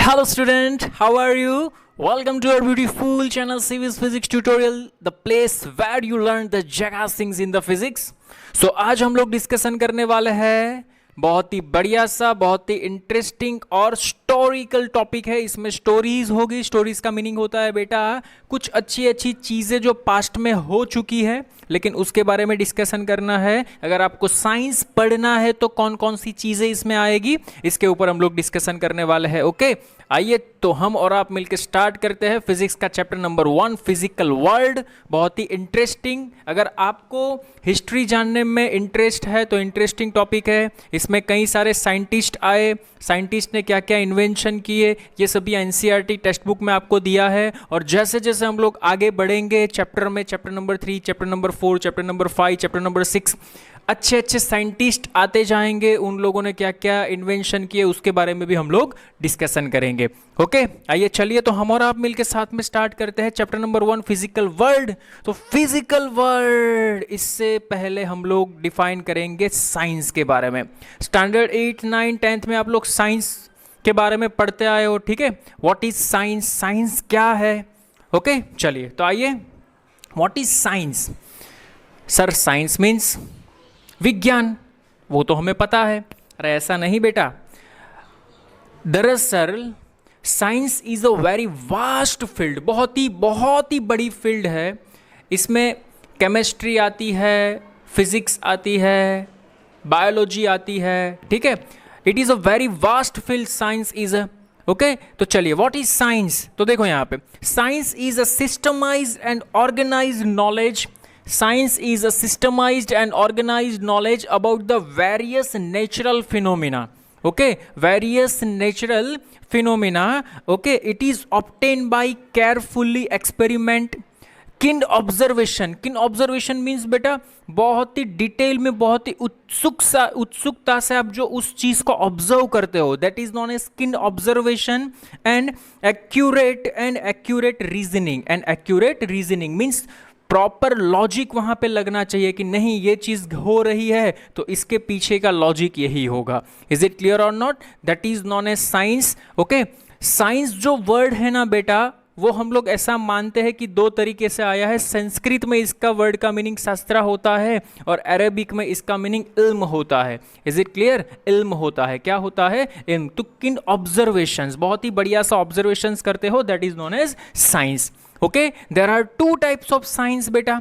Hello student, how are you? Welcome to our beautiful channel Civis Physics Tutorial, the place where you learn the jackass things in the physics. So आज हम लोग discussion करने वाले हैं बहुत ही बढ़िया सा, बहुत ही इंटरेस्टिंग और स्टोरिकल टॉपिक है। इसमें स्टोरीज होगी। स्टोरीज का मीनिंग होता है बेटा कुछ अच्छी अच्छी चीज़ें जो पास्ट में हो चुकी है लेकिन उसके बारे में डिस्कशन करना है। अगर आपको साइंस पढ़ना है तो कौन कौन सी चीज़ें इसमें आएगी इसके ऊपर हम लोग डिस्कशन करने वाले हैं। ओके, आइए तो हम और आप मिलकर स्टार्ट करते हैं फिजिक्स का चैप्टर नंबर 1, फिजिकल वर्ल्ड। बहुत ही इंटरेस्टिंग, अगर आपको हिस्ट्री जानने में इंटरेस्ट है तो इंटरेस्टिंग टॉपिक है। इसमें कई सारे साइंटिस्ट आए, साइंटिस्ट ने क्या क्या इन्वेंशन किए, ये सभी एनसीईआरटी टेक्स्ट बुक में आपको दिया है। और जैसे जैसे हम लोग आगे बढ़ेंगे चैप्टर में, chapter number 3, chapter number 4, chapter number 5, chapter number 6, अच्छे अच्छे साइंटिस्ट आते जाएंगे। उन लोगों ने क्या क्या इन्वेंशन किए उसके बारे में भी हम लोग डिस्कशन करेंगे। ओके, आइए चलिए तो हम और आप मिलकर साथ में स्टार्ट करते हैं चैप्टर नंबर 1, फिजिकल वर्ल्ड। तो फिजिकल वर्ल्ड, इससे पहले हम लोग डिफाइन करेंगे साइंस के बारे में। स्टैंडर्ड 8, 9, 10 में आप लोग साइंस के बारे में पढ़ते आए हो, ठीक है। व्हाट इज साइंस, साइंस क्या है। ओके, चलिए तो आइए, what is science. Sir science means विज्ञान, वो तो हमें पता है। अरे ऐसा नहीं बेटा, दरअसल science is a very vast field, बहुत ही बड़ी फील्ड है। इसमें केमिस्ट्री आती है, फिजिक्स आती है, बायोलॉजी आती है, ठीक है। It is a very vast field, science is a. Okay, तो चलिए व्हाट इज साइंस। तो देखो यहाँ पे, science is a systematized and organized knowledge. Science is a systemized and organized knowledge about the various natural phenomena. Okay, various natural phenomena. Okay, it is obtained by carefully experiment. किन observation means बेटा बहुत ही detail में, बहुत ही उत्सुकता से आप जो उस चीज को ऑब्जर्व करते हो, दैट इज नॉन एज किन observation. And accurate reasoning means proper logic वहां पे लगना चाहिए कि नहीं ये चीज हो रही है तो इसके पीछे का लॉजिक यही होगा। इज इट क्लियर और not? That is non as science. Okay, science जो वर्ड है ना बेटा, वो हम लोग ऐसा मानते हैं कि दो तरीके से आया है। संस्कृत में इसका वर्ड का मीनिंग शास्त्र होता है और अरेबिक में इसका मीनिंग इल्म होता है। Is it clear? इल्म होता है। क्या होता है? इल्म। तो किन ऑब्जर्वेशंस, बहुत ही बढ़िया सा ऑब्जर्वेशंस करते हो, that is known as science. Okay, there are 2 types of science बेटा।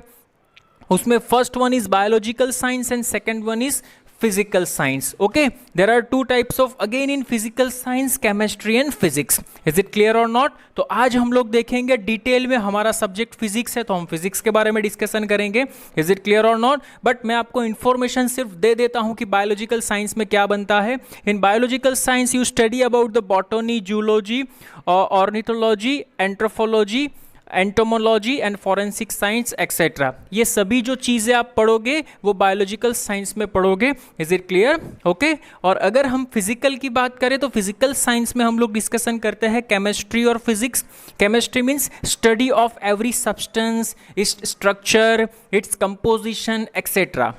उसमें first one is biological science and second one is physical science. Okay, there are 2 types of, again in physical science, chemistry and physics. Is it clear or not? तो आज हम लोग देखेंगे detail में, हमारा subject physics है तो हम फिजिक्स के बारे में डिस्कशन करेंगे। इज इट क्लियर और नॉट? बट मैं आपको इंफॉर्मेशन सिर्फ दे देता हूं कि बायोलॉजिकल साइंस में क्या बनता है। In biological science you study about the botany, zoology, ornithology, anthropology, entomology and forensic science etcetera. ये सभी जो चीज़ें आप पढ़ोगे वो बायोलॉजिकल साइंस में पढ़ोगे। Is it clear? ओके, और अगर हम फिजिकल की बात करें तो फिजिकल साइंस में हम लोग डिस्कशन करते हैं केमिस्ट्री और physics. Chemistry means study of every substance, its structure, its composition etcetera.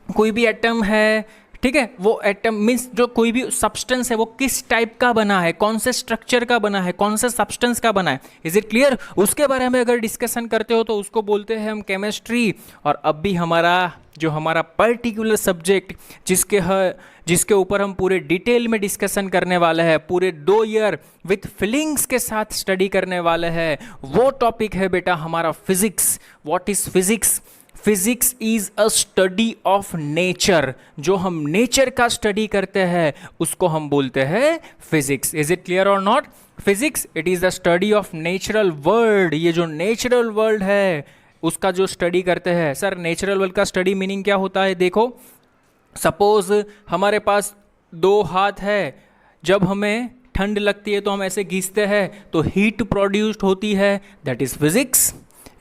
कोई भी एटम है, ठीक है, वो एटम मीन्स जो कोई भी सब्सटेंस है वो किस टाइप का बना है, कौन से स्ट्रक्चर का बना है, कौन से सब्सटेंस का बना है। Is it clear? उसके बारे में अगर डिस्कशन करते हो तो उसको बोलते हैं हम केमिस्ट्री। और अब भी हमारा पर्टिकुलर सब्जेक्ट जिसके ऊपर हम पूरे डिटेल में डिस्कशन करने वाले हैं, पूरे 2 ईयर विथ फीलिंग्स के साथ स्टडी करने वाले हैं, वो टॉपिक है बेटा हमारा physics. What is physics? Physics is a study of nature. जो हम नेचर का स्टडी करते हैं उसको हम बोलते हैं फिजिक्स। इज इट क्लियर और not? Physics, it is the study of natural world. ये जो नेचुरल वर्ल्ड है उसका जो स्टडी करते हैं। सर नेचुरल वर्ल्ड का स्टडी मीनिंग क्या होता है? देखो, सपोज हमारे पास 2 हाथ है, जब हमें ठंड लगती है तो हम ऐसे घिसते हैं तो हीट प्रोड्यूस्ड होती है, that is physics.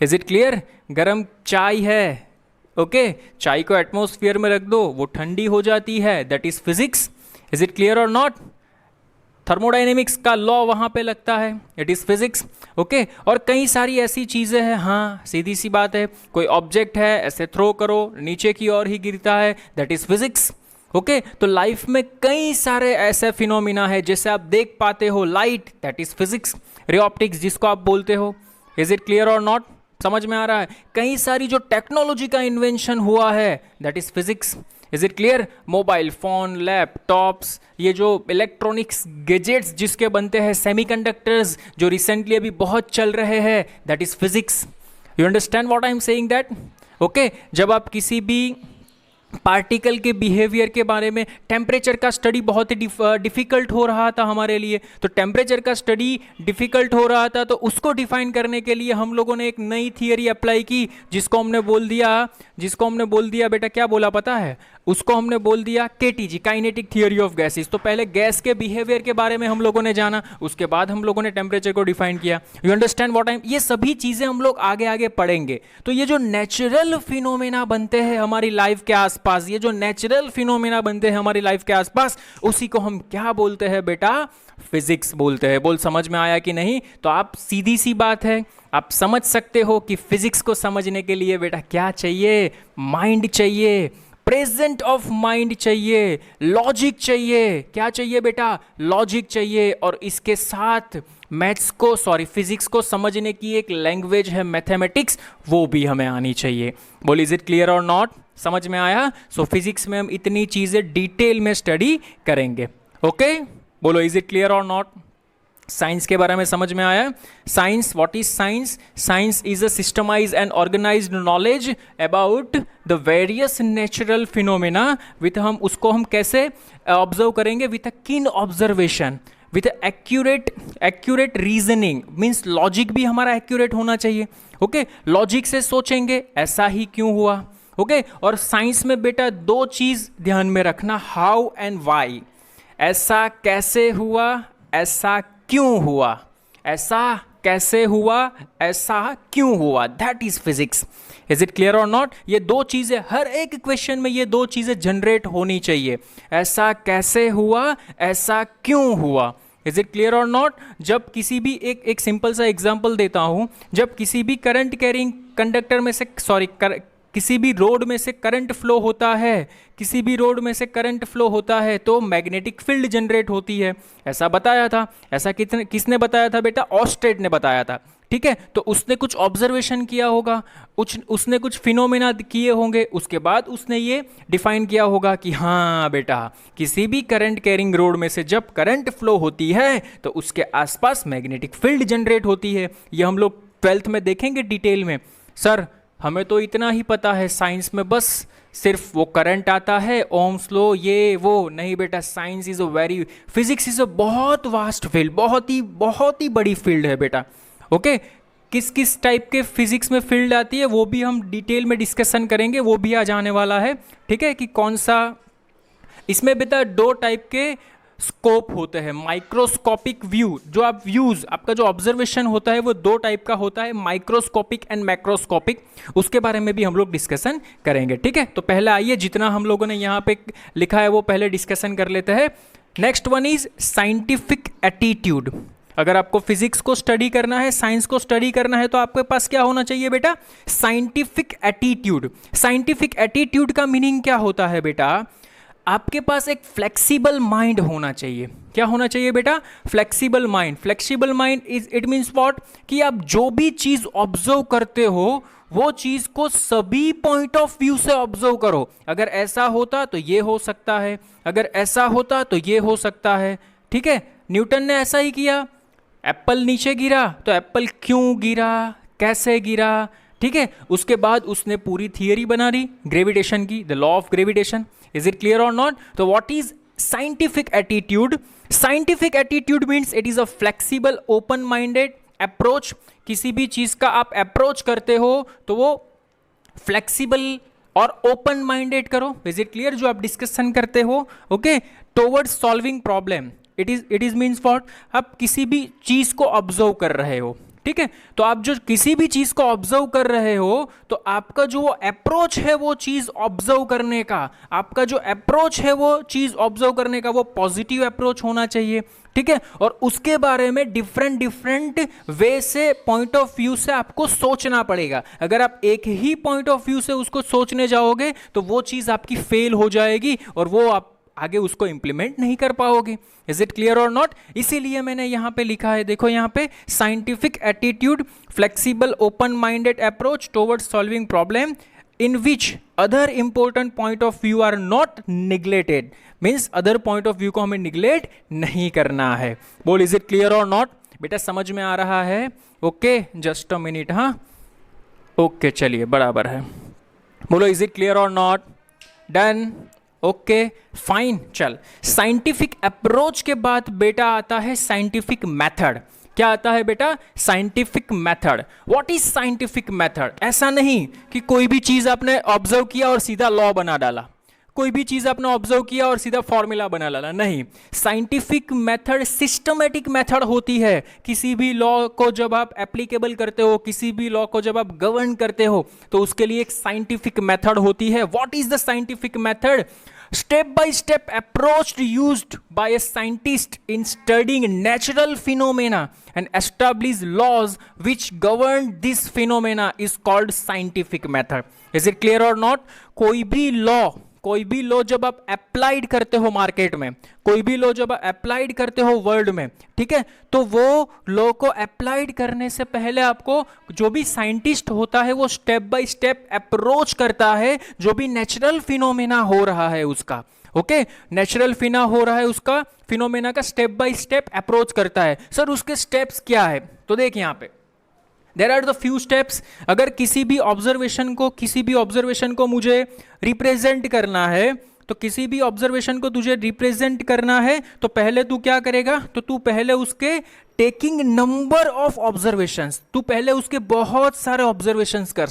Is it clear? गरम चाय है, ओके, चाय को एटमॉस्फेयर में रख दो वो ठंडी हो जाती है, that is physics. Is it clear और नॉट? थर्मोडाइनेमिक्स का लॉ वहाँ पे लगता है, इट इज़ फिजिक्स। ओके, और कई सारी ऐसी चीज़ें हैं, हाँ सीधी सी बात है, कोई ऑब्जेक्ट है ऐसे थ्रो करो नीचे की ओर ही गिरता है, दैट इज़ फिजिक्स। ओके तो लाइफ में कई सारे ऐसे फिनोमिना है, जैसे आप देख पाते हो light, that is physics, ray optics जिसको आप बोलते हो। इज इट क्लियर और नॉट? समझ में आ रहा है? कई सारी जो टेक्नोलॉजी का इन्वेंशन हुआ है, that is physics. Is it clear? Mobile phone, laptops, ये जो इलेक्ट्रॉनिक्स गैजेट्स जिसके बनते हैं, सेमीकंडक्टर्स जो रिसेंटली अभी बहुत चल रहे हैं, that is physics. You understand what I am saying that? Okay जब आप किसी भी पार्टिकल के बिहेवियर के बारे में, टेम्परेचर का स्टडी बहुत ही डिफ़िकल्ट हो रहा था हमारे लिए, तो टेम्परेचर का स्टडी डिफ़िकल्ट हो रहा था, तो उसको डिफाइन करने के लिए हम लोगों ने एक नई थियरी अप्लाई की, जिसको हमने बोल दिया बेटा, क्या बोला पता है? उसको हमने बोल दिया KTG, kinetic theory of gases. तो पहले गैस के बिहेवियर के बारे में हम लोगों ने जाना, उसके बाद हम लोगों ने टेम्परेचर को डिफाइन किया। You understand what I M? ये सभी चीज़ें हम लोग आगे आगे पढ़ेंगे। तो ये जो नेचुरल फिनोमेना बनते हैं हमारी लाइफ के आसपास, ये जो नेचुरल फिनोमेना बनते हैं हमारी लाइफ के आसपास, उसी को हम क्या बोलते हैं बेटा? फिजिक्स बोलते हैं। बोल समझ में आया कि नहीं? तो आप सीधी सी बात है, आप समझ सकते हो कि फिजिक्स को समझने के लिए बेटा क्या चाहिए? माइंड चाहिए, प्रेजेंट ऑफ माइंड चाहिए, लॉजिक चाहिए। क्या चाहिए बेटा? लॉजिक चाहिए। और इसके साथ फिजिक्स को समझने की एक लैंग्वेज है मैथमेटिक्स, वो भी हमें आनी चाहिए। बोल इज इट क्लियर और नॉट? समझ में आया? सो फिजिक्स में हम इतनी चीजें डिटेल में स्टडी करेंगे। ओके बोलो इज इट क्लियर और नॉट? साइंस के बारे में समझ में आया? Science, what is science? Science is a systematized and organized knowledge about the various natural phenomena with, हम उसको हम कैसे ऑब्जर्व करेंगे? With a keen observation, with accurate reasoning, means logic भी हमारा एक्यूरेट होना चाहिए। ओके लॉजिक से सोचेंगे ऐसा ही क्यों हुआ। ओके और साइंस में बेटा दो चीज ध्यान में रखना, हाउ एंड वाई। ऐसा कैसे हुआ, ऐसा क्यों हुआ, ऐसा कैसे हुआ, ऐसा क्यों हुआ, that is physics. Is it clear और नॉट? ये दो चीजें हर एक क्वेश्चन में, ये दो चीजें जनरेट होनी चाहिए, ऐसा कैसे हुआ, ऐसा क्यों हुआ। इज इट क्लियर और नॉट? जब किसी भी एक सिंपल सा एग्जांपल देता हूं, जब किसी भी करंट कैरिंग कंडक्टर में से किसी भी रोड में से करंट फ्लो होता है, किसी भी रोड में से करंट फ्लो होता है तो मैग्नेटिक फील्ड जनरेट होती है। ऐसा बताया था। ऐसा किसने बताया था बेटा? ऑस्टेड ने बताया था। ठीक है तो उसने कुछ ऑब्जर्वेशन किया होगा, उसने कुछ फिनोमेना किए होंगे, उसके बाद उसने ये डिफाइन किया होगा कि हाँ बेटा किसी भी करंट कैरिंग रोड में से जब करंट फ्लो होती है तो उसके आसपास मैग्नेटिक फील्ड जनरेट होती है। ये हम लोग 12th में देखेंगे डिटेल में। सर हमें तो इतना ही पता है साइंस में, बस सिर्फ वो करंट आता है, ओम्स लो, ये वो नहीं बेटा। Science is physics is a बहुत वास्ट फील्ड, बहुत ही बड़ी फील्ड है बेटा। ओके किस किस टाइप के फिजिक्स में फील्ड आती है वो भी हम डिटेल में डिस्कशन करेंगे, वो भी आ जाने वाला है। ठीक है कि कौन सा, इसमें बेटा दो टाइप के स्कोप होते हैं। माइक्रोस्कोपिक व्यू, जो आप व्यूज, आपका जो ऑब्जर्वेशन होता है वो दो टाइप का होता है, माइक्रोस्कोपिक एंड मैक्रोस्कोपिक। उसके बारे में भी हम लोग डिस्कशन करेंगे। ठीक है तो पहले आइए जितना हम लोगों ने यहाँ पे लिखा है वो पहले डिस्कशन कर लेते हैं। Next one is scientific attitude. अगर आपको फिजिक्स को स्टडी करना है, साइंस को स्टडी करना है तो आपके पास क्या होना चाहिए बेटा? Scientific attitude. साइंटिफिक एटीट्यूड का मीनिंग क्या होता है बेटा? आपके पास एक फ्लेक्सिबल माइंड होना चाहिए। क्या होना चाहिए बेटा? Flexible mind. Flexible mind is it means what? कि आप जो भी चीज ऑब्जर्व करते हो वो चीज को सभी पॉइंट ऑफ व्यू से ऑब्जर्व करो। अगर ऐसा होता तो ये हो सकता है, अगर ऐसा होता तो ये हो सकता है। ठीक है न्यूटन ने ऐसा ही किया। एप्पल नीचे गिरा तो एप्पल क्यों गिरा, कैसे गिरा। ठीक है उसके बाद उसने पूरी थियरी बना दी ग्रेविटेशन की, the law of gravitation. Is it clear और नॉट? तो what is scientific attitude? Scientific attitude means it is a flexible open minded approach. किसी भी चीज का आप अप्रोच करते हो तो वो फ्लेक्सिबल और ओपन माइंडेड करो। Is it clear? जो आप डिस्कशन करते हो okay towards solving problem, it is means what? आप किसी भी चीज को ऑब्जर्व कर रहे हो। ठीक है तो आप जो किसी भी चीज को ऑब्जर्व कर रहे हो तो आपका जो अप्रोच है वो चीज ऑब्जर्व करने का, आपका जो अप्रोच है वो चीज ऑब्जर्व करने का वो पॉजिटिव अप्रोच होना चाहिए। ठीक है और उसके बारे में डिफरेंट वे से, पॉइंट ऑफ व्यू से आपको सोचना पड़ेगा। अगर आप एक ही पॉइंट ऑफ व्यू से उसको सोचने जाओगे तो वो चीज आपकी फेल हो जाएगी और वो आप आगे उसको इंप्लीमेंट नहीं कर पाओगे। इज इट क्लियर और नॉट? इसीलिए मैंने यहाँ पे लिखा है, देखो यहाँ पे, scientific attitude, flexible open minded approach towards solving problem in which other important point of view are not neglected, means other point of view को हमें neglect नहीं करना है। बोल, is it clear or not? बेटा समझ में आ रहा है? Okay, just a minute. हाँ ओके, चलिए बराबर है। बोलो, is it clear or not? Done, okay fine. चल, साइंटिफिक अप्रोच के बाद बेटा आता है साइंटिफिक मेथड। क्या आता है बेटा? Scientific method. What is scientific method? ऐसा नहीं कि कोई भी चीज आपने ऑब्जर्व किया और सीधा लॉ बना डाला, कोई भी चीज आपने ऑब्जर्व किया और सीधा फॉर्मूला बना डाला, नहीं। साइंटिफिक मेथड सिस्टमेटिक मेथड होती है। किसी भी लॉ को जब आप एप्लीकेबल करते हो, किसी भी लॉ को जब आप गवर्न करते हो, तो उसके लिए एक साइंटिफिक मेथड होती है। What is the scientific method? Step by step approach used by a scientist in studying natural phenomena and establish laws which govern this phenomena is called scientific method. Is it clear or not? कोई भी law जब आप applied करते हो market में, कोई भी law जब आप अप्लाइड करते हो वर्ल्ड में, ठीक है, तो वो लॉ को अप्लाइड करने से पहले आपको, जो भी साइंटिस्ट होता है वो स्टेप बाय स्टेप अप्रोच करता है जो भी नेचुरल फिनोमेना हो रहा है उसका। ओके, नेचुरल उसका फिनोमेना का स्टेप बाय स्टेप अप्रोच करता है। सर उसके स्टेप्स क्या है? तो देख यहाँ पे there are the few steps. अगर किसी भी ऑब्जर्वेशन को मुझे रिप्रेजेंट करना है, तो किसी भी ऑब्जर्वेशन को तुझे रिप्रेजेंट करना है, तो पहले तू क्या करेगा? तो तू पहले उसके टेकिंग नंबर ऑफ ऑब्जर्वेशंस, तू पहले उसके बहुत सारे ऑब्जर्वेशंस कर।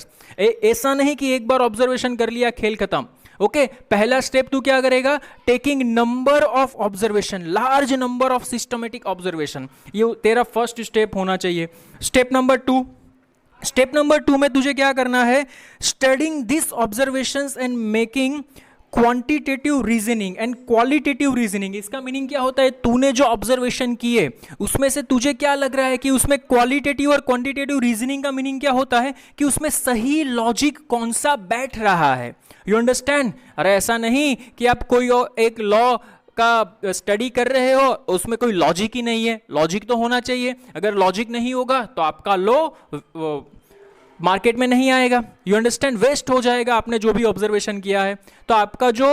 ऐसा नहीं कि एक बार ऑब्जर्वेशन कर लिया खेल खत्म। ओके, पहला स्टेप तू क्या करेगा? Taking number of observation, large number of systematic observation, ये तेरा फर्स्ट स्टेप होना चाहिए। स्टेप नंबर टू में तुझे क्या करना है? Studying this observations and making quantitative reasoning and qualitative reasoning. इसका मीनिंग क्या होता है? तूने जो ऑब्जर्वेशन किए उसमें से तुझे क्या लग रहा है कि उसमें क्वालिटेटिव और क्वांटिटेटिव रीजनिंग का मीनिंग क्या होता है? कि उसमें सही लॉजिक कौन सा बैठ रहा है। You understand? अरे ऐसा नहीं कि आप कोई एक लॉ का स्टडी कर रहे हो, उसमें कोई लॉजिक ही नहीं है। लॉजिक तो होना चाहिए। अगर लॉजिक नहीं होगा तो आपका लॉ मार्केट में नहीं आएगा। You understand? वेस्ट हो जाएगा आपने जो भी ऑब्जर्वेशन किया है। तो आपका जो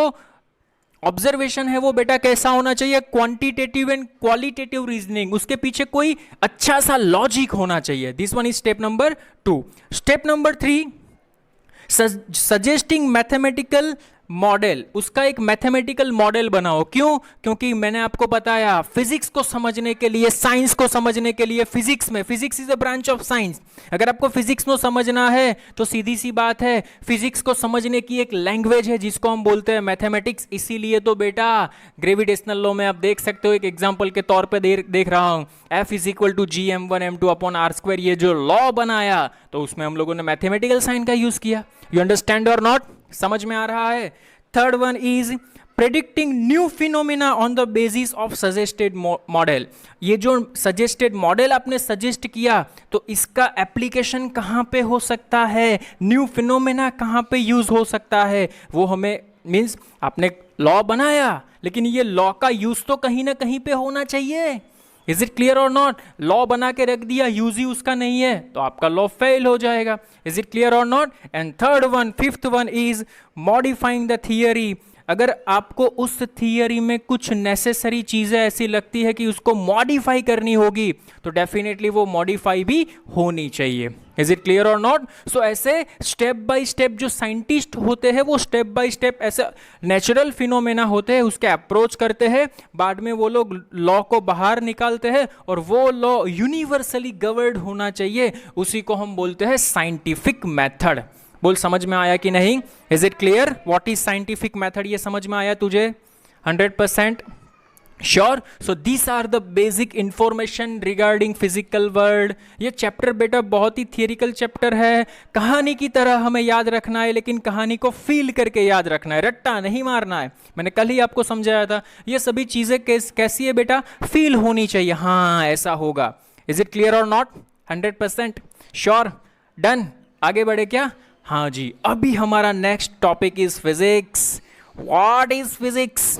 ऑब्जर्वेशन है वो बेटा कैसा होना चाहिए? क्वांटिटेटिव एंड क्वालिटेटिव रीजनिंग, उसके पीछे कोई अच्छा सा लॉजिक होना चाहिए। This one is step number 2। Step number 3, suggesting mathematical model, उसका एक मैथमेटिकल मॉडल बनाओ। क्यों? क्योंकि मैंने आपको बताया फिजिक्स को समझने के लिए, साइंस को समझने के लिए, physics is a branch of science. अगर आपको फिजिक्स को समझना है तो सीधी सी बात है, फिजिक्स को समझने की एक लैंग्वेज है जिसको हम बोलते हैं मैथमेटिक्स। इसीलिए तो बेटा ग्रेविटेशनल लॉ में आप देख सकते हो, एक एग्जाम्पल के तौर पर देख रहा हूं, F is equal to gm1m2/r²। ये जो लॉ बनाया तो उसमें हम लोगों ने मैथमेटिकल साइन का यूज किया। यू अंडरस्टैंड और नॉट? समझ में आ रहा है? Third one is predicting new phenomena on the basis of suggested model. ये जो सजेस्टेड मॉडल आपने सजेस्ट किया, तो इसका एप्लीकेशन कहाँ पे हो सकता है, न्यू फिनोमिना कहाँ पे यूज हो सकता है, वो हमें, मीन्स आपने लॉ बनाया लेकिन ये लॉ का यूज तो कहीं ना कहीं पे होना चाहिए। इज इट क्लियर और नॉट? लॉ बना के रख दिया, यूज ही उसका नहीं है, तो आपका लॉ फेल हो जाएगा। इज इट क्लियर और not? And fifth one is modifying the theory. अगर आपको उस थियरी में कुछ नेसेसरी चीजें ऐसी लगती है कि उसको मॉडिफाई करनी होगी, तो डेफिनेटली वो मॉडिफाई भी होनी चाहिए। इज इट क्लियर और नॉट? सो ऐसे स्टेप बाय स्टेप जो साइंटिस्ट होते हैं वो स्टेप बाय स्टेप ऐसे नेचुरल फिनोमेना होते हैं उसके अप्रोच करते हैं, बाद में वो लोग लॉ को बाहर निकालते हैं और वो लॉ यूनिवर्सली गवर्न्ड होना चाहिए, उसी को हम बोलते हैं साइंटिफिक मेथड। बोल, समझ में आया कि नहीं? Is it clear? What is scientific method? ये समझ में आया तुझे? 100% sure? So this are the basic information regarding physical world. ये चैप्टर बेटा बहुत ही थियरिकल चैप्टर है, कहानी की तरह हमें याद रखना है, लेकिन कहानी को फील करके याद रखना है, रट्टा नहीं मारना है। मैंने कल ही आपको समझाया था, ये सभी चीजें कैसी है बेटा? फील होनी चाहिए, हाँ ऐसा होगा। इज इट क्लियर और नॉट? 100% श्योर? डन? आगे बढ़े क्या? हाँ जी, अभी हमारा next topic is physics. What is physics?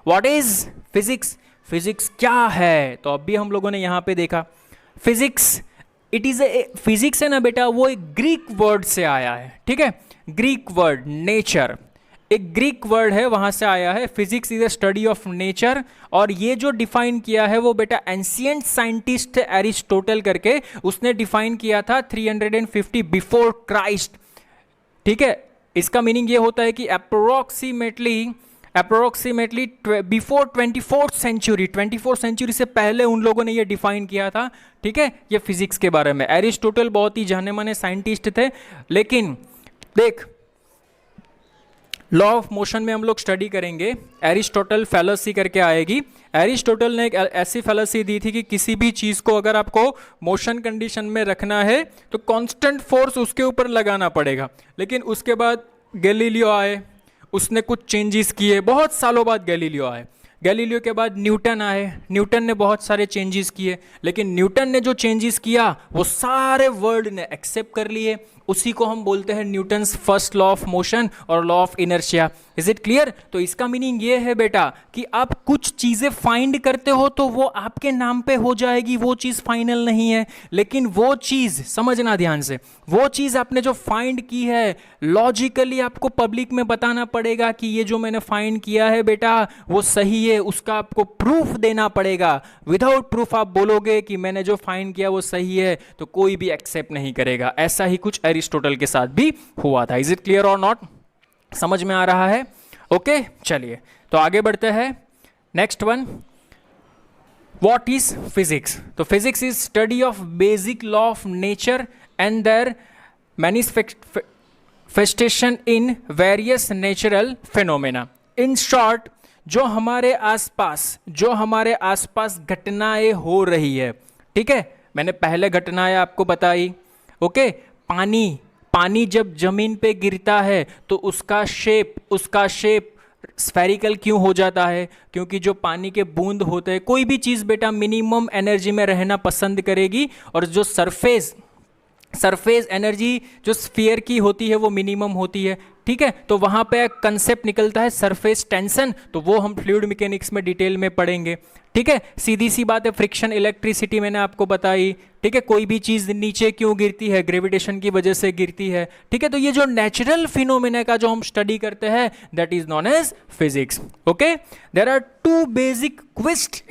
What is physics, physics क्या है, तो अभी हम लोगों ने यहाँ पे देखा physics, it is a, physics है ना बेटा, वो एक ग्रीक वर्ड से आया है, ठीक है, ग्रीक वर्ड नेचर, एक ग्रीक वर्ड है वहां से आया है। Physics is a study of nature, और ये जो डिफाइन किया है वो बेटा एंशियंट साइंटिस्ट एरिस्टोटल करके उसने डिफाइन किया था 350 बिफोर क्राइस्ट, ठीक है। इसका मीनिंग ये होता है कि अप्रोक्सीमेटली बिफोर 24th सेंचुरी से पहले उन लोगों ने ये डिफाइन किया था, ठीक है, ये फिजिक्स के बारे में। एरिस्टोटल बहुत ही जाने माने साइंटिस्ट थे, लेकिन देख लॉ ऑफ मोशन में हम लोग स्टडी करेंगे, एरिस्टोटल फैलेसी करके आएगी। एरिस्टोटल ने एक ऐसी फैलेसी दी थी कि किसी भी चीज़ को अगर आपको मोशन कंडीशन में रखना है तो कांस्टेंट फोर्स उसके ऊपर लगाना पड़ेगा। लेकिन उसके बाद गैलीलियो आए, उसने कुछ चेंजेस किए, बहुत सालों बाद गैलीलियो आए, गैलीलियो के बाद न्यूटन आए, न्यूटन ने बहुत सारे चेंजेस किए, लेकिन न्यूटन ने जो चेंजेस किया वो सारे वर्ल्ड ने एक्सेप्ट कर लिए, उसी को हम बोलते हैं Newton's first law of motion और law of inertia. Is it clear? तो इसका मीनिंग ये है बेटा कि आप कुछ चीज़ें फाइंड करते हो तो वो आपके नाम पे हो जाएगी, वो चीज़ फाइनल नहीं है, लेकिन वो चीज़ समझना ध्यान से, वो चीज़ आपने जो फाइंड की है लॉजिकली आपको पब्लिक में बताना पड़ेगा कि ये जो मैंने फाइंड किया है बेटा वो सही है, उसका आपको प्रूफ देना पड़ेगा। विदाउट प्रूफ आप बोलोगे कि मैंने जो फाइंड किया वो सही है तो कोई भी एक्सेप्ट नहीं करेगा। ऐसा ही कुछ एरिस्टोटल के साथ भी हुआ था। इज इट क्लियर और नॉट? समझ में आ रहा है? ओके चलिए तो आगे बढ़ते हैं। Next one, what is physics? तो physics is study of basic law of nature and their manifestation in various natural phenomena. In short जो हमारे आसपास घटनाएं हो रही है, ठीक है, मैंने पहले घटनाएं आपको बताई, ओके। पानी जब जमीन पे गिरता है तो उसका शेप स्फेरिकल क्यों हो जाता है? क्योंकि जो पानी के बूंद होते हैं, कोई भी चीज़ बेटा मिनिमम एनर्जी में रहना पसंद करेगी, और जो सरफेस एनर्जी जो स्फीयर की होती है वो मिनिमम होती है, ठीक है। तो वहाँ पे एक कंसेप्ट निकलता है सरफेस टेंशन, तो वो हम फ्लूइड मैकेनिक्स में डिटेल में पढ़ेंगे, ठीक है। सीधी सी बात है, फ्रिक्शन, इलेक्ट्रिसिटी मैंने आपको बताई, ठीक है। कोई भी चीज़ नीचे क्यों गिरती है? ग्रेविटेशन की वजह से गिरती है, ठीक है। तो ये जो नेचुरल फिनोमेना का जो हम स्टडी करते हैं that is non as physics, okay. There are two basic quest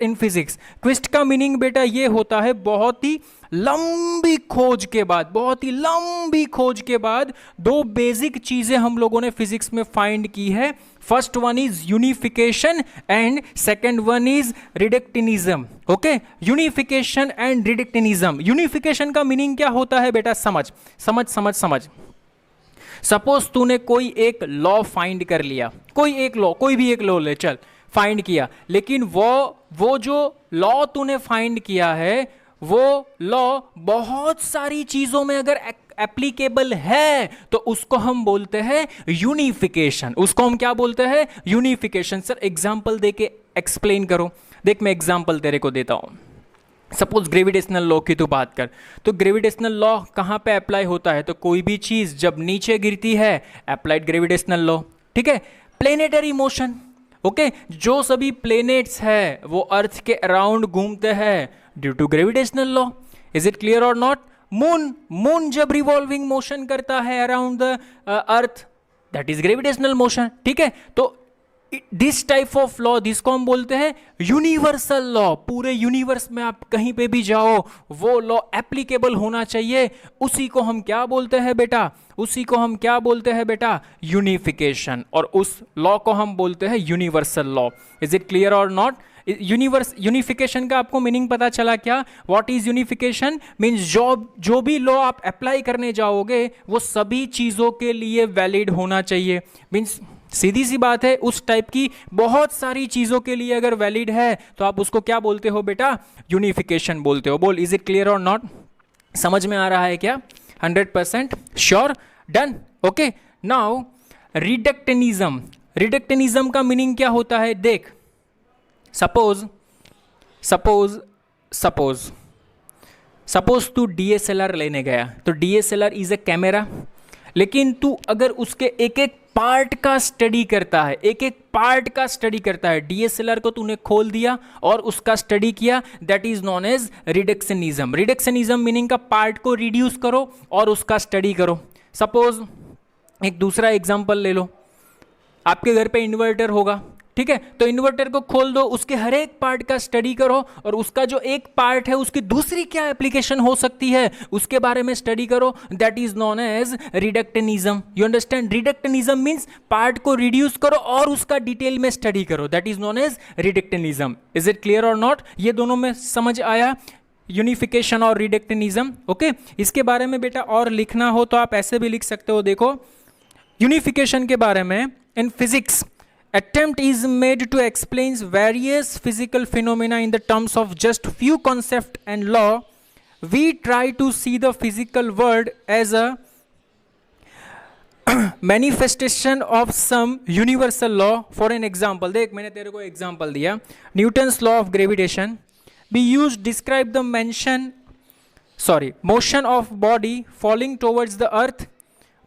in physics. Quest का मीनिंग बेटा ये होता है बहुत ही लंबी खोज के बाद दो बेसिक चीजें हम लोगों ने फिजिक्स में फाइंड की है। First one is unification and second one is reductionism, okay. Unification and reductionism. Unification का मीनिंग क्या होता है बेटा? समझ। सपोज तूने कोई एक लॉ फाइंड कर लिया, कोई भी एक लॉ ले चल, फाइंड किया, लेकिन वो जो लॉ तूने फाइंड किया है वो लॉ बहुत सारी चीजों में अगर एप्लीकेबल है तो उसको हम बोलते हैं यूनिफिकेशन। उसको हम क्या बोलते हैं? यूनिफिकेशन। सर एग्जांपल देके एक्सप्लेन करो। देख मैं एग्जांपल तेरे को देता हूं। सपोज ग्रेविटेशनल लॉ की तू बात कर, तो ग्रेविटेशनल लॉ कहां पे अप्लाई होता है? तो कोई भी चीज जब नीचे गिरती है, अप्लाइड ग्रेविटेशनल लॉ, ठीक है। प्लेनेटरी मोशन, ओके, जो सभी प्लेनेट्स है वो अर्थ के अराउंड घूमते हैं due to gravitational law. Is it clear और नॉट? मून जब रिवॉल्विंग मोशन करता है around the earth, that is gravitational motion, ठीक है। तो दिस टाइप ऑफ लॉ, जिसको हम बोलते हैं यूनिवर्सल लॉ, पूरे यूनिवर्स में आप कहीं पे भी जाओ वो लॉ एप्लीकेबल होना चाहिए, उसी को हम क्या बोलते हैं बेटा? यूनिफिकेशन। और उस लॉ को हम बोलते हैं universal law. Is it clear और नॉट? यूनिफिकेशन का आपको मीनिंग पता चला क्या? What is unification? मीन्स जो भी लॉ आप अप्लाई करने जाओगे वो सभी चीजों के लिए वैलिड होना चाहिए। मीन्स सीधी सी बात है, उस टाइप की बहुत सारी चीजों के लिए अगर वैलिड है तो आप उसको क्या बोलते हो बेटा? यूनिफिकेशन बोलते हो। बोल, इज इट क्लियर और नॉट? समझ में आ रहा है क्या? 100% श्योर? डन? ओके। नाउ रिडक्टिनिज्म का मीनिंग क्या होता है? देख, सपोज तू DSLR लेने गया, तो DSLR इज ए कैमरा, लेकिन तू अगर उसके एक एक पार्ट का स्टडी करता है, एक एक पार्ट का स्टडी करता है, डीएसएलआर को तूने खोल दिया और उसका स्टडी किया, that is known as reductionism. Reductionism meaning का पार्ट को रिड्यूस करो और उसका स्टडी करो। सपोज एक दूसरा एग्जांपल ले लो, आपके घर पे इन्वर्टर होगा, ठीक है, तो इन्वर्टर को खोल दो, उसके हर एक पार्ट का स्टडी करो और उसका जो एक पार्ट है उसकी दूसरी क्या एप्लीकेशन हो सकती है उसके बारे में स्टडी करो, that is known as reductionism. You understand? Reductionism means part को रिड्यूस करो और उसका डिटेल में स्टडी करो, that is known as reductionism. Is it clear और नॉट? ये दोनों में समझ आया, यूनिफिकेशन और रिडक्शनिज्म। ओके, इसके बारे में बेटा और लिखना हो तो आप ऐसे भी लिख सकते हो, देखो यूनिफिकेशन के बारे में, in physics attempt is made to explain various physical phenomena in the terms of just few concept and law. We try to see the physical world as a manifestation of some universal law. For an example, देख मैंने तेरे को example दिया, Newton's law of gravitation be used describe the motion of body falling towards the earth,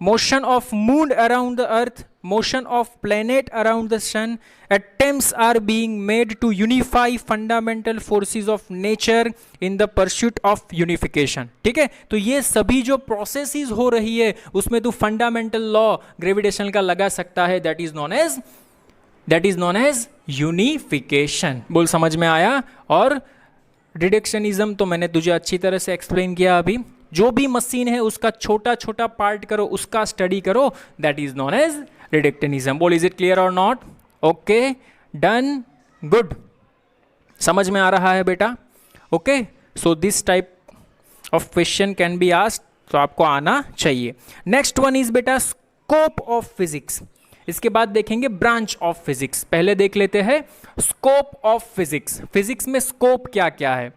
motion of moon around the earth, motion of planet around the sun. Attempts are being made to unify fundamental forces of nature in the pursuit of unification. ठीक है, तो ये सभी जो processes हो रही है उसमें तू फंडामेंटल लॉ ग्रेविटेशन का लगा सकता है, that is non as unification. बोल समझ में आया? और रिडक्शनिज्म तो मैंने तुझे अच्छी तरह से एक्सप्लेन किया अभी, जो भी मशीन है उसका छोटा छोटा पार्ट करो, उसका स्टडी करो, दैट इज नॉन एज रिडक्शनिज्म। बोल, इज इट क्लियर और नॉट? ओके, डन, गुड, समझ में आ रहा है बेटा? Okay, so this type of question can be asked, तो आपको आना चाहिए। नेक्स्ट वन इज बेटा स्कोप ऑफ फिजिक्स। इसके बाद देखेंगे ब्रांच ऑफ फिजिक्स। पहले देख लेते हैं स्कोप ऑफ फिजिक्स। फिजिक्स में स्कोप क्या क्या है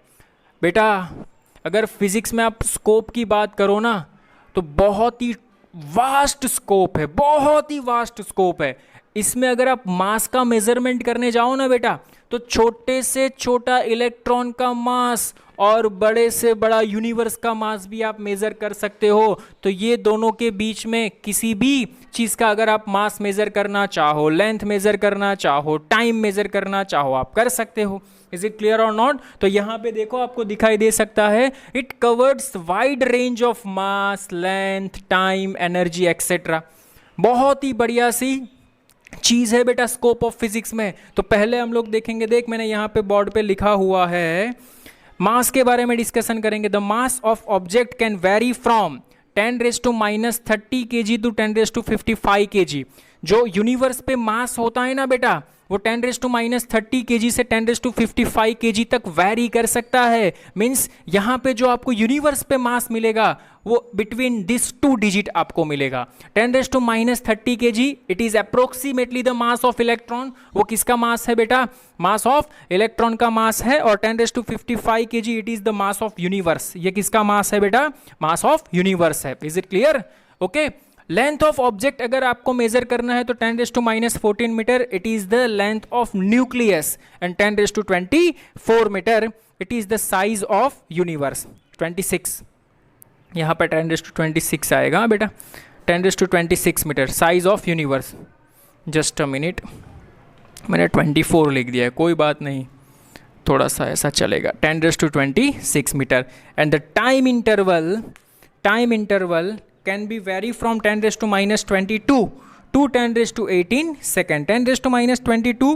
बेटा? अगर फिजिक्स में आप स्कोप की बात करो ना तो बहुत ही वास्ट स्कोप है, बहुत ही वास्ट स्कोप है। इसमें अगर आप मास का मेजरमेंट करने जाओ ना बेटा, तो छोटे से छोटा इलेक्ट्रॉन का मास और बड़े से बड़ा यूनिवर्स का मास भी आप मेज़र कर सकते हो। तो ये दोनों के बीच में किसी भी चीज़ का अगर आप मास मेज़र करना चाहो, लेंथ मेज़र करना चाहो, टाइम मेज़र करना चाहो, आप कर सकते हो। इज इट क्लियर और नॉट? तो यहाँ पे देखो आपको दिखाई दे सकता है, it covers wide range of mass, length, time, energy etcetera. बहुत ही बढ़िया सी चीज़ है बेटा स्कोप ऑफ फिजिक्स में। तो पहले हम लोग देखेंगे, देख मैंने यहाँ पे बोर्ड पे लिखा हुआ है, मास के बारे में डिस्कशन करेंगे। The mass of object can vary from 10⁻³ kg to 10⁻55 kg। जो यूनिवर्स पे मास होता है ना बेटा, वो 10⁻³ kg से 10⁻55 kg तक वैरी कर सकता है। मीन्स यहाँ पे जो आपको यूनिवर्स पे मास मिलेगा वो बिटवीन दिस 2 डिजिट आपको मिलेगा। 10⁻³ kg it is approximately the mass of electron. वो किसका मास है बेटा? मास ऑफ इलेक्ट्रॉन का मास है। और 10⁻55 kg it is the mass of universe. ये किसका मास है बेटा? मास ऑफ यूनिवर्स है। Is it clear? Okay, length of object अगर आपको मेजर करना है तो 10⁻14 meter it is the length of nucleus, and 10⁻24 meter it is the size of universe. 26 यहाँ पर 10⁻26 आएगा बेटा, 10⁻26 meter size of universe. Just a minute, मैंने 24 लिख दिया है, कोई बात नहीं, थोड़ा सा ऐसा चलेगा। 10⁻26 meter and the time interval can be vary from 10⁻22 to 10⁻18 second. 10⁻22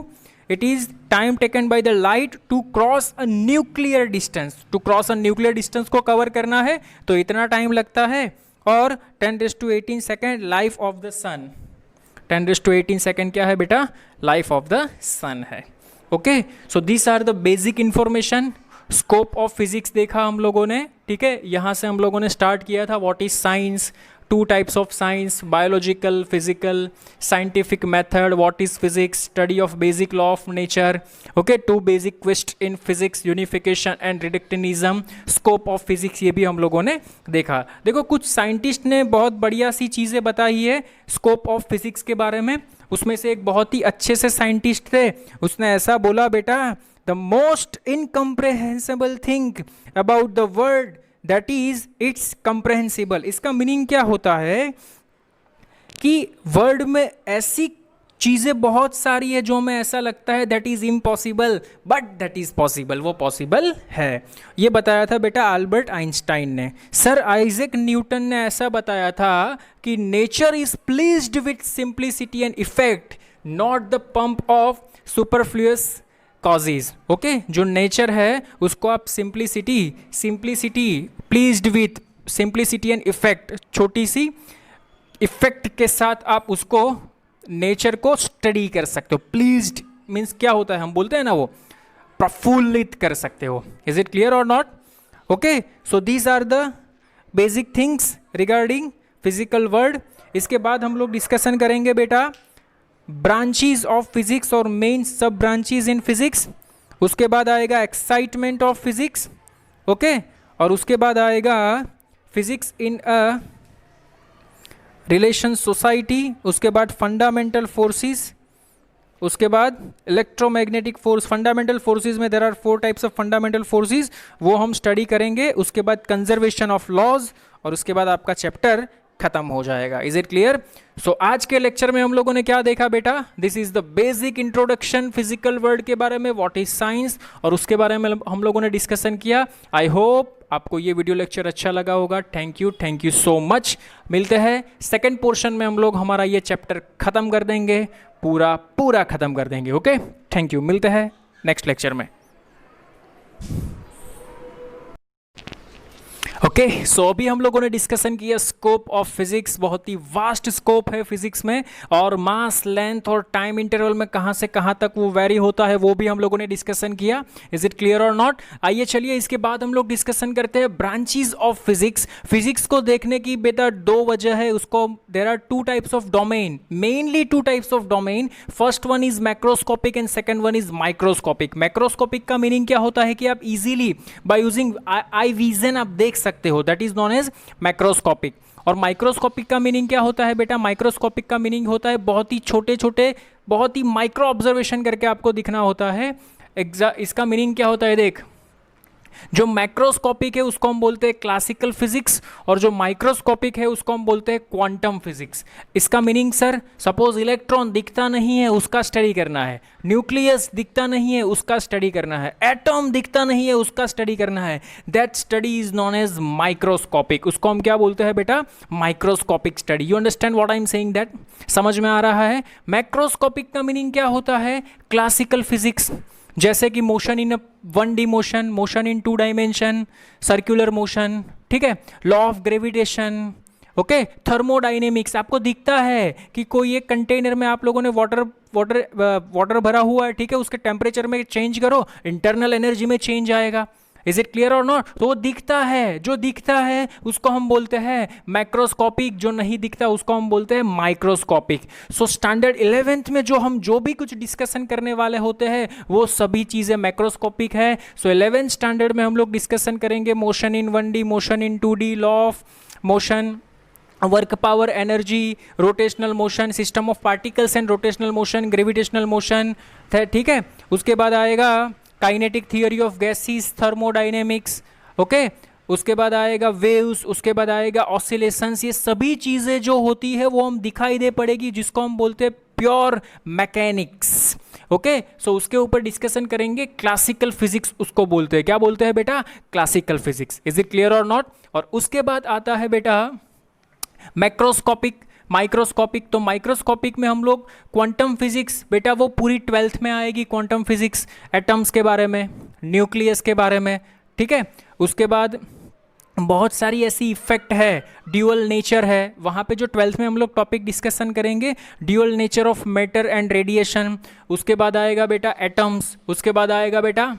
it is time taken by the light to cross a nuclear distance. To cross a nuclear distance को cover करना है तो इतना टाइम लगता है। और 10⁻18 second life of the sun. 10⁻18 second क्या है बेटा? life of the sun है। Okay, so this are the basic information. Scope of physics देखा हम लोगों ने, ठीक है। यहाँ से हम लोगों ने स्टार्ट किया था what is science, 2 types of science, biological, physical, scientific method, what is physics, study of basic law of nature. Okay, 2 basic question in physics, unification and reductionism, scope of physics, ये भी हम लोगों ने देखा। देखो कुछ साइंटिस्ट ने बहुत बढ़िया सी चीज़ें बताई है स्कोप ऑफ फिजिक्स के बारे में। उसमें से एक बहुत ही अच्छे से साइंटिस्ट थे, उसने ऐसा बोला बेटा, the most incomprehensible thing about the world that is it's comprehensible। इसका मीनिंग क्या होता है? कि वर्ल्ड में ऐसी चीज़ें बहुत सारी है जो हमें ऐसा लगता है that is impossible, but that is possible, वो पॉसिबल है। ये बताया था बेटा अल्बर्ट आइंस्टाइन ने। सर आइजैक न्यूटन ने ऐसा बताया था कि nature is pleased with simplicity and effect, not the pump of superfluous causes. Okay, जो नेचर है उसको आप simplicity pleased with simplicity and effect, छोटी सी इफेक्ट के साथ आप उसको नेचर को स्टडी कर सकते हो। प्लीज्ड मीन्स क्या होता है, हम बोलते हैं ना वो प्रफुल्लित कर सकते हो। इज इट क्लियर और not? Okay, so these are the basic things regarding physical world. इसके बाद हम लोग डिस्कशन करेंगे बेटा ब्रांचेस ऑफ फिजिक्स और main sub branches in physics. उसके बाद आएगा एक्साइटमेंट ऑफ फिजिक्स, ओके, और उसके बाद आएगा physics in a relation society. उसके बाद फंडामेंटल फोर्सेस, उसके बाद इलेक्ट्रोमैग्नेटिक फोर्स। फंडामेंटल फोर्सेस में there are 4 types of fundamental forces, वो हम स्टडी करेंगे। उसके बाद कंजर्वेशन ऑफ लॉज, और उसके बाद आपका चैप्टर खत्म हो जाएगा। Is it clear? सो आज के लेक्चर में हम लोगों ने क्या देखा बेटा? This is the basic introduction physical world के बारे में, व्हाट इज साइंस, और उसके बारे में हम लोगों ने डिस्कशन किया। आई होप आपको ये वीडियो लेक्चर अच्छा लगा होगा। Thank you so much. मिलते हैं सेकंड पोर्शन में, हम लोग हमारा ये चैप्टर खत्म कर देंगे, पूरा खत्म कर देंगे। Okay, thank you. मिलते हैं नेक्स्ट लेक्चर में। ओके, सो अभी हम लोगों ने डिस्कशन किया स्कोप ऑफ फिजिक्स। बहुत ही वास्ट स्कोप है फिजिक्स में, और मास, लेंथ और टाइम इंटरवल में कहाँ से कहाँ तक वो वेरी होता है वो भी हम लोगों ने डिस्कशन किया। इज इट क्लियर और नॉट? आइए चलिए इसके बाद हम लोग डिस्कशन करते हैं ब्रांचेस ऑफ फिजिक्स। फिजिक्स को देखने की बेटा 2 वजह है उसको। There are 2 types of domain, mainly 2 types of domain. First one is macroscopic and second one is microscopic. Macroscopic का मीनिंग क्या होता है कि आप easily by using eye vision आप देख सकते हो, that is known as macroscopic. और माइक्रोस्कोपिक का मीनिंग क्या होता है बेटा? माइक्रोस्कोपिक का मीनिंग होता है बहुत ही छोटे छोटे, बहुत ही माइक्रो ऑब्जर्वेशन करके आपको दिखना होता है। इसका मीनिंग क्या होता है देख, जो मैक्रोस्कोपिक है उसको हम बोलते हैं क्लासिकल फिजिक्स, और जो माइक्रोस्कोपिक है उसको हम बोलते हैं क्वांटम फिजिक्स। इसका मीनिंग सर, सपोज इलेक्ट्रॉन दिखता नहीं है उसका स्टडी करना है, न्यूक्लियस दिखता नहीं है उसका स्टडी करना है, एटम दिखता नहीं है उसका स्टडी करना है, that study is non as microscopic. उसको हम क्या बोलते हैं बेटा? Microscopic study. You understand what I am saying? That समझ में आ रहा है? मैक्रोस्कोपिक का मीनिंग क्या होता है? क्लासिकल फिजिक्स, जैसे कि motion in 1D motion, motion in 2 dimension, circular motion, ठीक है, law of gravitation, okay, thermodynamics. आपको दिखता है कि कोई एक कंटेनर में आप लोगों ने वाटर भरा हुआ है, ठीक है, उसके टेम्परेचर में चेंज करो, इंटरनल एनर्जी में चेंज आएगा। इज इट क्लियर और नॉट? तो वो दिखता है, जो दिखता है उसको हम बोलते हैं मैक्रोस्कोपिक, जो नहीं दिखता उसको हम बोलते हैं माइक्रोस्कोपिक। सो स्टैंडर्ड 11th में जो भी कुछ डिस्कशन करने वाले होते हैं वो सभी चीज़ें मैक्रोस्कोपिक है। सो 11th स्टैंडर्ड में हम लोग डिस्कशन करेंगे motion in 1D, motion in 2D, law of motion, work power, energy, rotational motion, system of particles and rotational motion, gravitational motion, ठीक है। उसके बाद आएगा kinetic theory of gases, thermodynamics, okay. उसके बाद आएगा वेव्स, उसके बाद आएगा ऑसिलेशंस। ये सभी चीज़ें जो होती है वो हम दिखाई दे पड़ेगी, जिसको हम बोलते हैं प्योर मैकेनिक्स, ओके। सो उसके ऊपर डिस्कशन करेंगे। क्लासिकल फिजिक्स उसको बोलते हैं, क्या बोलते हैं बेटा? Classical physics. Is it clear और नॉट? और उसके बाद आता है बेटा मैक्रोस्कोपिक, माइक्रोस्कोपिक। तो माइक्रोस्कोपिक में हम लोग क्वांटम फिजिक्स, बेटा वो पूरी 12th में आएगी क्वांटम फिजिक्स, एटम्स के बारे में, न्यूक्लियस के बारे में, ठीक है। उसके बाद बहुत सारी ऐसी इफेक्ट है, ड्यूअल नेचर है, वहाँ पे जो 12th में हम लोग टॉपिक डिस्कशन करेंगे, dual nature of matter and radiation. उसके बाद आएगा बेटा एटम्स, उसके बाद आएगा बेटा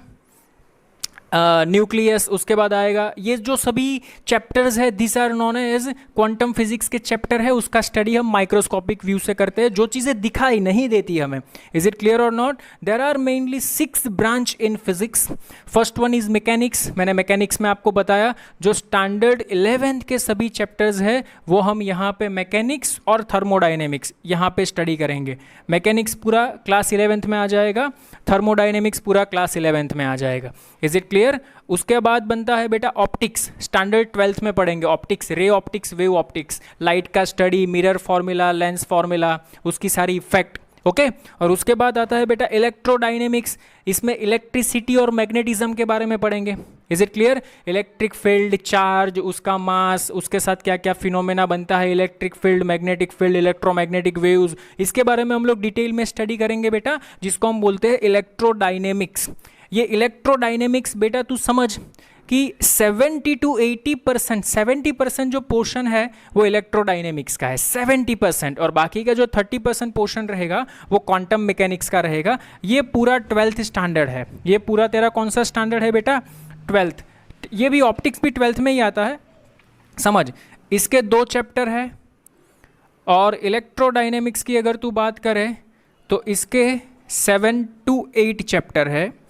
न्यूक्लियस, उसके बाद आएगा ये जो सभी चैप्टर्स है, this are known as quantum physics के चैप्टर है, उसका स्टडी हम माइक्रोस्कोपिक व्यू से करते हैं, जो चीज़ें दिखाई नहीं देती हमें। इज इट क्लियर और not? There are mainly 6 branch in physics. First one is mechanics, मैंने मैकेनिक्स में आपको बताया, जो स्टैंडर्ड 11th के सभी चैप्टर्स है वो हम यहाँ पे मैकेनिक्स और थर्मोडाइनेमिक्स यहाँ पे स्टडी करेंगे। मैकेनिक्स पूरा क्लास 11th में आ जाएगा, थर्मोडाइनेमिक्स पूरा क्लास 11th में आ जाएगा। Is it clear? क्लियर? उसके बाद बनता है बेटा ऑप्टिक्स, स्टैंडर्ड 12th में पढ़ेंगे optics, ray optics, wave optics, light का study, mirror formula, lens formula, उसकी सारी इफेक्ट, ओके। और उसके बाद आता है बेटा इलेक्ट्रोडायनेमिक्स, इसमें इलेक्ट्रिसिटी और मैग्नेटिज्म के बारे में पढ़ेंगे। Is it clear? Electric field, charge, उसका मास, उसके साथ क्या क्या फिनोमेना बनता है, electric field, magnetic field, electromagnetic waves, इसके बारे में हम लोग डिटेल में स्टडी करेंगे बेटा, जिसको हम बोलते हैं इलेक्ट्रोडायनेमिक्स। ये इलेक्ट्रोडायनेमिक्स बेटा तू समझ कि 70 to 80%, 70% जो पोर्शन है वो इलेक्ट्रोडायनेमिक्स का है, 70%, और बाकी का जो 30% पोर्शन रहेगा वो क्वांटम मैकेनिक्स का रहेगा। ये पूरा 12th स्टैंडर्ड है, ये पूरा तेरा कौन सा स्टैंडर्ड है बेटा? 12th। ये भी ऑप्टिक्स भी 12th में ही आता है, समझ। इसके 2 चैप्टर है, और इलेक्ट्रोडायनेमिक्स की अगर तू बात करे तो इसके 7 to 8 चैप्टर है।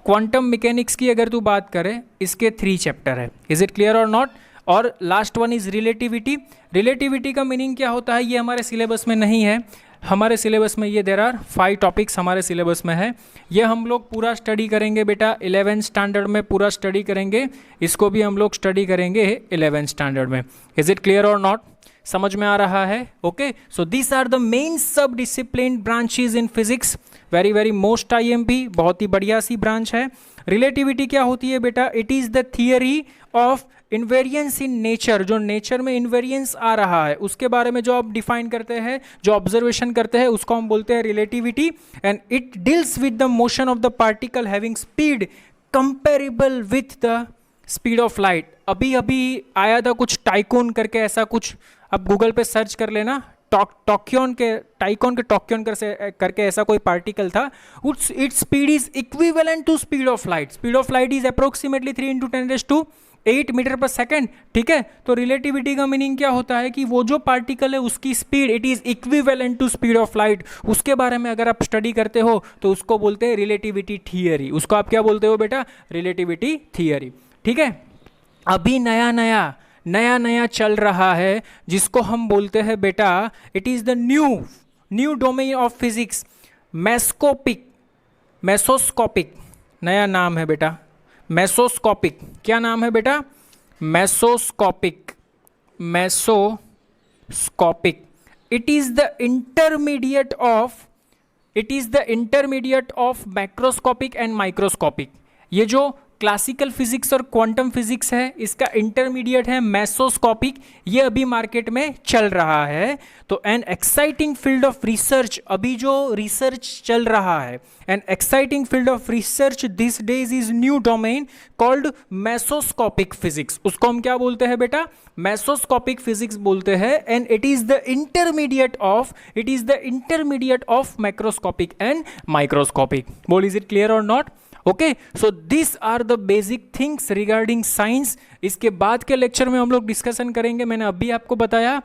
क्वांटम मैकेनिक्स की अगर तू बात करे इसके 3 चैप्टर है। इज इट क्लियर और नॉट? और last one is relativity. Relativity का मीनिंग क्या होता है ये हमारे सिलेबस में नहीं है, हमारे सिलेबस में ये देर आर 5 टॉपिक्स हमारे सिलेबस में है, ये हम लोग पूरा स्टडी करेंगे बेटा 11th स्टैंडर्ड में, पूरा स्टडी करेंगे, इसको भी हम लोग स्टडी करेंगे 11th स्टैंडर्ड में। इज इट क्लियर और नॉट? समझ में आ रहा है? Okay, so this are the main subdiscipline branches in physics, very very most IMP, बहुत ही बढ़िया सी ब्रांच है। रिलेटिविटी क्या होती है बेटा? It is the theory of invariance in nature, जो नेचर में इन्वेरियंस आ रहा है उसके बारे में जो आप डिफाइन करते हैं, जो ऑब्जर्वेशन करते हैं, उसको हम बोलते हैं relativity. And it deals with the motion of the particle having speed comparable with the speed of light. अभी अभी आया था कुछ टाइकोन करके, ऐसा कुछ आप गूगल पे सर्च कर लेना, टाइकोन करके ऐसा कोई पार्टिकल था, its speed is equivalent to speed of light. Speed of light is approximately 3 × 10⁸ meter per second, ठीक है। तो रिलेटिविटी का मीनिंग क्या होता है कि वो जो पार्टिकल है उसकी speed it is equivalent to speed of light, उसके बारे में अगर आप स्टडी करते हो तो उसको बोलते हैं रिलेटिविटी थियरी। उसको आप क्या बोलते हो बेटा? रिलेटिविटी थियरी, ठीक है। अभी नया नया चल रहा है जिसको हम बोलते हैं बेटा it is the new domain of physics, mesoscopic, नया नाम है बेटा, मेसोस्कोपिक। क्या नाम है बेटा? Mesoscopic. It is the intermediate of macroscopic and microscopic. ये जो क्लासिकल फिजिक्स और क्वांटम फिजिक्स है इसका इंटरमीडिएट है मेसोस्कोपिक, ये अभी मार्केट में चल रहा है। तो an exciting field of research, अभी जो रिसर्च चल रहा है, an exciting field of research this days is new domain called mesoscopic physics. उसको हम क्या बोलते हैं बेटा? मेसोस्कोपिक फिजिक्स बोलते हैं। And it is the intermediate of macroscopic and microscopic. बोल, इज इट क्लियर और not? Okay, so this are the basic things regarding science. इसके बाद के लेक्चर में हम लोग डिस्कशन करेंगे, मैंने अभी आपको बताया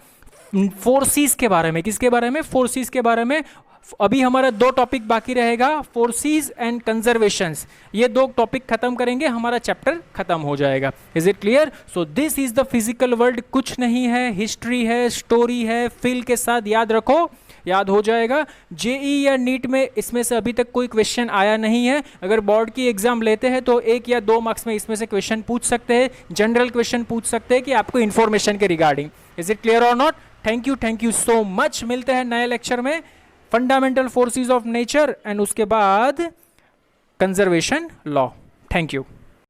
फोर्सेस के बारे में। किसके बारे में? फोर्सेस के बारे में। अभी हमारा 2 टॉपिक बाकी रहेगा, फोर्सेस एंड कंजर्वेशंस। ये 2 टॉपिक खत्म करेंगे, हमारा चैप्टर खत्म हो जाएगा। Is it clear? So this is the physical world, कुछ नहीं है, हिस्ट्री है, स्टोरी है, फील के साथ याद रखो, याद हो जाएगा। जेई या नीट में इसमें से अभी तक कोई क्वेश्चन आया नहीं है। अगर बोर्ड की एग्जाम लेते हैं तो 1 या 2 मार्क्स में इसमें से क्वेश्चन पूछ सकते हैं, जनरल क्वेश्चन पूछ सकते हैं कि आपको इन्फॉर्मेशन के रिगार्डिंग। इज इट क्लियर और not? Thank you so much. मिलते हैं नए लेक्चर में, fundamental forces of nature, and उसके बाद कंजर्वेशन लॉ। Thank you.